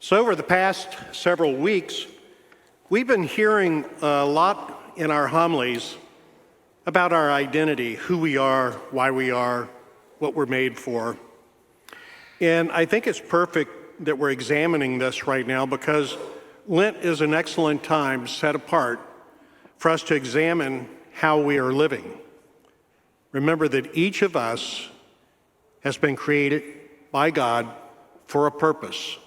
So over the past several weeks, we've been hearing a lot in our homilies about our identity, who we are, why we are, what we're made for. And I think it's perfect that we're examining this right now because Lent is an excellent time set apart for us to examine how we are living. Remember that each of us has been created by God for a purpose.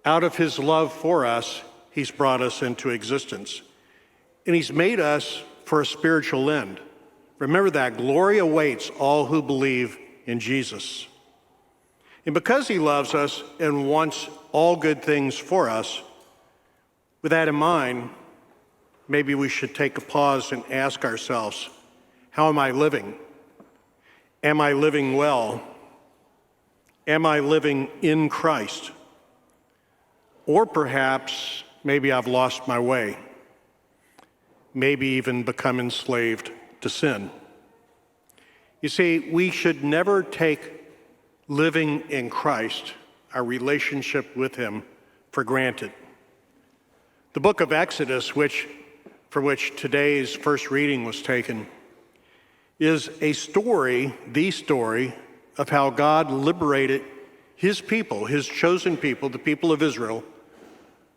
Out of his love for us, he's brought us into existence. And he's made us for a spiritual end. Remember that glory awaits all who believe in Jesus. And because he loves us and wants all good things for us, with that in mind, maybe we should take a pause and ask ourselves, how am I living? Am I living well? Am I living in Christ? Or perhaps, maybe I've lost my way, maybe even become enslaved to sin. You see, we should never take living in Christ, our relationship with him, for granted. The book of Exodus, for which today's first reading was taken, is a story, the story of how God liberated his people, his chosen people, the people of Israel,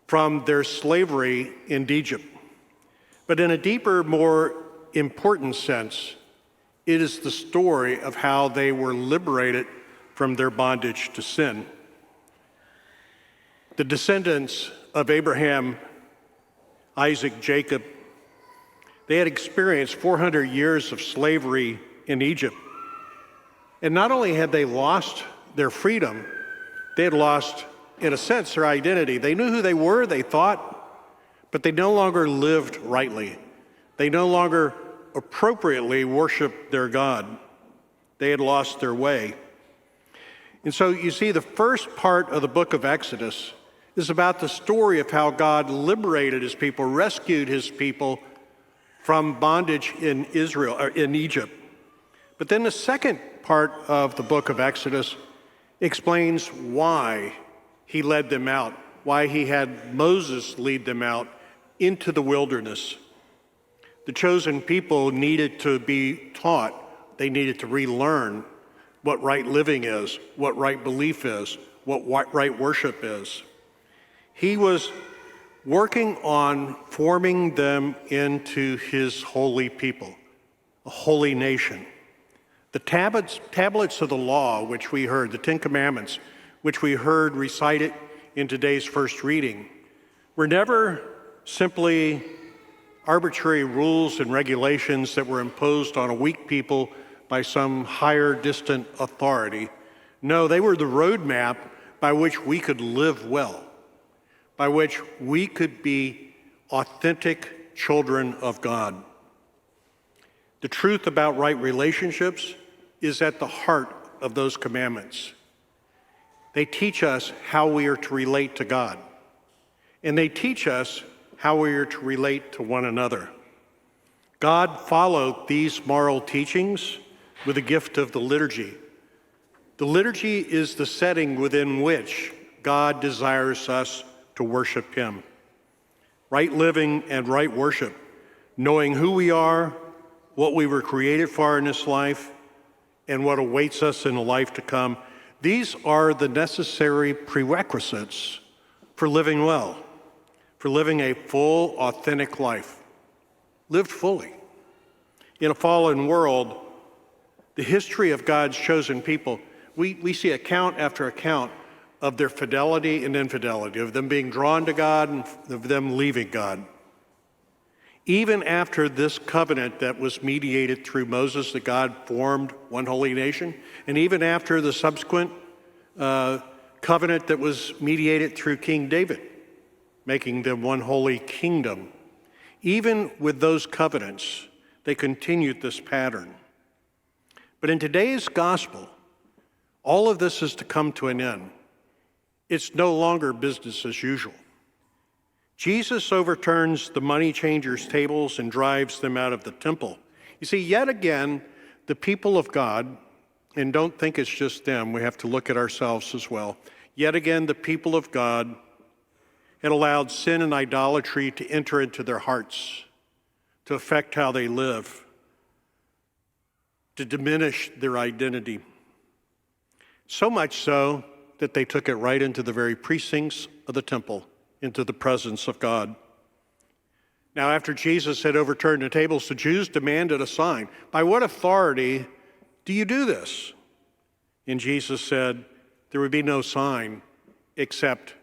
from their slavery in Egypt. But in a deeper, more important sense, it is the story of how they were liberated from their bondage to sin. The descendants of Abraham, Isaac, Jacob, they had experienced 400 years of slavery in Egypt. And not only had they lost their freedom, they had lost, in a sense, their identity. They knew who they were, they thought, but they no longer lived rightly. They no longer appropriately worshiped their God. They had lost their way. And so you see, the first part of the book of Exodus is about the story of how God liberated his people, rescued his people from bondage in Egypt. But then the second part of the book of Exodus explains why he led them out, why he had Moses lead them out into the wilderness. The chosen people needed to be taught, they needed to relearn what right living is, what right belief is, what right worship is. He was working on forming them into his holy people, a holy nation. The tablets of the law, which we heard, the Ten Commandments, which we heard recited in today's first reading, were never simply arbitrary rules and regulations that were imposed on a weak people by some higher distant authority. No, they were the roadmap by which we could live well, by which we could be authentic children of God. The truth about right relationships is at the heart of those commandments. They teach us how we are to relate to God, and they teach us how we are to relate to one another. God followed these moral teachings with the gift of the liturgy. The liturgy is the setting within which God desires us to worship him. Right living and right worship, knowing who we are, what we were created for in this life, and what awaits us in the life to come. These are the necessary prerequisites for living well, for living a full, authentic life, lived fully. In a fallen world, the history of God's chosen people, we see account after account of their fidelity and infidelity, of them being drawn to God and of them leaving God. Even after this covenant that was mediated through Moses, that God formed one holy nation, and even after the subsequent covenant that was mediated through King David, making them one holy kingdom, even with those covenants, they continued this pattern. But in today's gospel, all of this is to come to an end. It's no longer business as usual. Jesus overturns the money changers' tables and drives them out of the temple. You see, yet again, the people of God, and don't think it's just them, we have to look at ourselves as well. Yet again, the people of God had allowed sin and idolatry to enter into their hearts, to affect how they live, to diminish their identity. So much so that they took it right into the very precincts of the temple, into the presence of God. Now, after Jesus had overturned the tables, the Jews demanded a sign. By what authority do you do this? And Jesus said there would be no sign except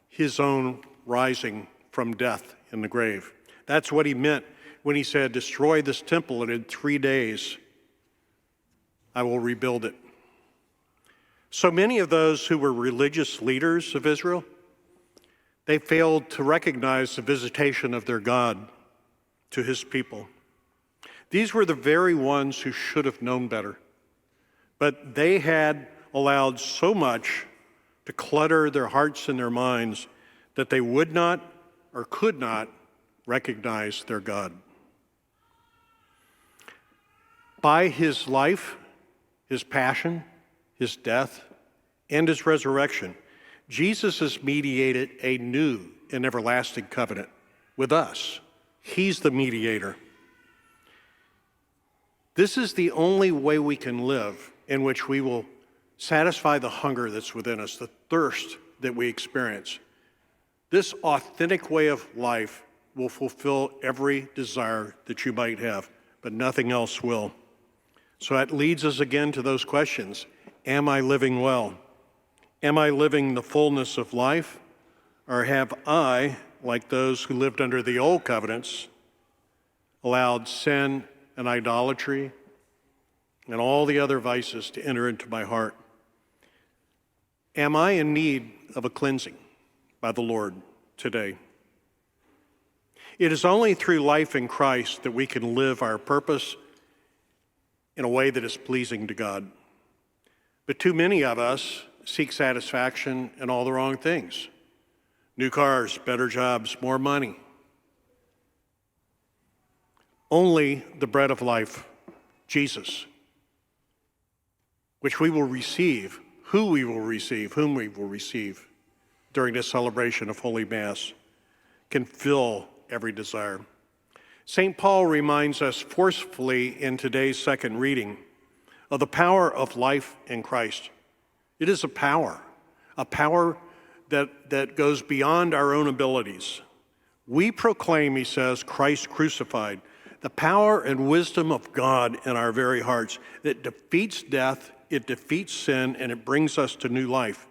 his own rising from death in the grave. That's what he meant when he said, destroy this temple, and in 3 days I will rebuild it. So many of those who were religious leaders of Israel, they failed to recognize the visitation of their God to his people. These were the very ones who should have known better, but they had allowed so much to clutter their hearts and their minds that they would not or could not recognize their God. By his life, his passion, his death, and his resurrection, Jesus has mediated a new and everlasting covenant with us. He's the mediator. This is the only way we can live in which we will satisfy the hunger that's within us, the thirst that we experience. This authentic way of life will fulfill every desire that you might have, but nothing else will. So that leads us again to those questions. Am I living well? Am I living the fullness of life? Or have I, like those who lived under the old covenants, allowed sin and idolatry and all the other vices to enter into my heart? Am I in need of a cleansing by the Lord today? It is only through life in Christ that we can live our purpose in a way that is pleasing to God. But too many of us seek satisfaction in all the wrong things. New cars, better jobs, more money. Only the bread of life, Jesus, which we will receive, whom we will receive during this celebration of Holy Mass, can fill every desire. St. Paul reminds us forcefully in today's second reading of the power of life in Christ. It is a power that goes beyond our own abilities. We proclaim, he says, Christ crucified, the power and wisdom of God in our very hearts. It defeats death, it defeats sin, and it brings us to new life.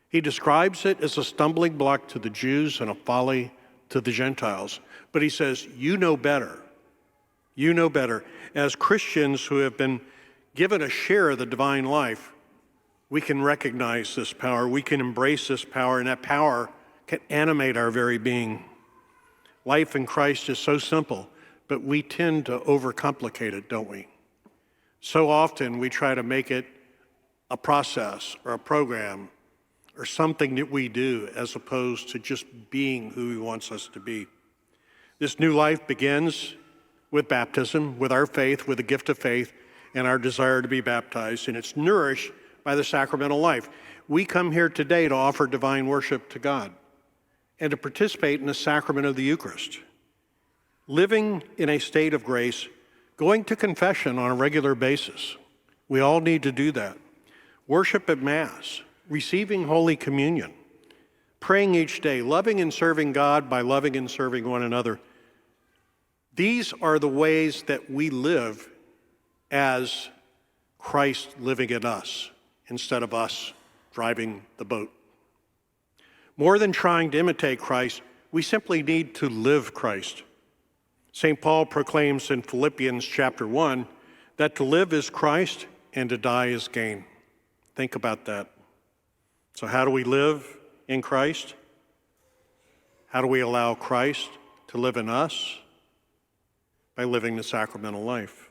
He describes it as a stumbling block to the Jews and a folly to the Gentiles. But he says, you know better. You know better. As Christians who have been given a share of the divine life, we can recognize this power. We can embrace this power, and that power can animate our very being. Life in Christ is so simple, but we tend to overcomplicate it, don't we? So often we try to make it a process or a program or something that we do as opposed to just being who he wants us to be. This new life begins with baptism, with our faith, with the gift of faith, and our desire to be baptized, and it's nourished by the sacramental life. We come here today to offer divine worship to God and to participate in the sacrament of the Eucharist. Living in a state of grace, going to confession on a regular basis. We all need to do that. Worship at Mass, receiving Holy Communion, praying each day, loving and serving God by loving and serving one another. These are the ways that we live as Christ living in us instead of us driving the boat. More than trying to imitate Christ, we simply need to live Christ. St. Paul proclaims in Philippians chapter 1 that to live is Christ and to die is gain. Think about that. So how do we live in Christ? How do we allow Christ to live in us? By living the sacramental life.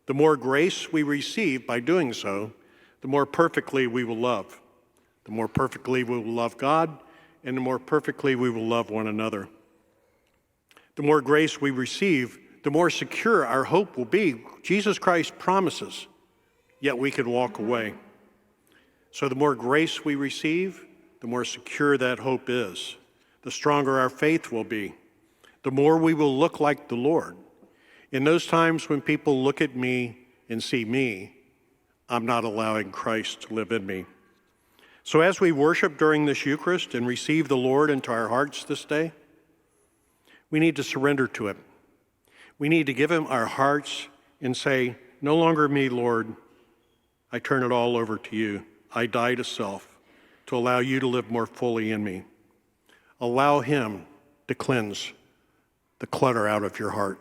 The more grace we receive by doing so, the more perfectly we will love. The more perfectly we will love God, and the more perfectly we will love one another. The more grace we receive, the more secure our hope will be. Jesus Christ promises, yet we can walk away. So the more grace we receive, the more secure that hope is, the stronger our faith will be, the more we will look like the Lord. In those times when people look at me and see me, I'm not allowing Christ to live in me. So as we worship during this Eucharist and receive the Lord into our hearts this day, we need to surrender to him. We need to give him our hearts and say, no longer me, Lord. I turn it all over to you. I die to self to allow you to live more fully in me. Allow him to cleanse the clutter out of your heart.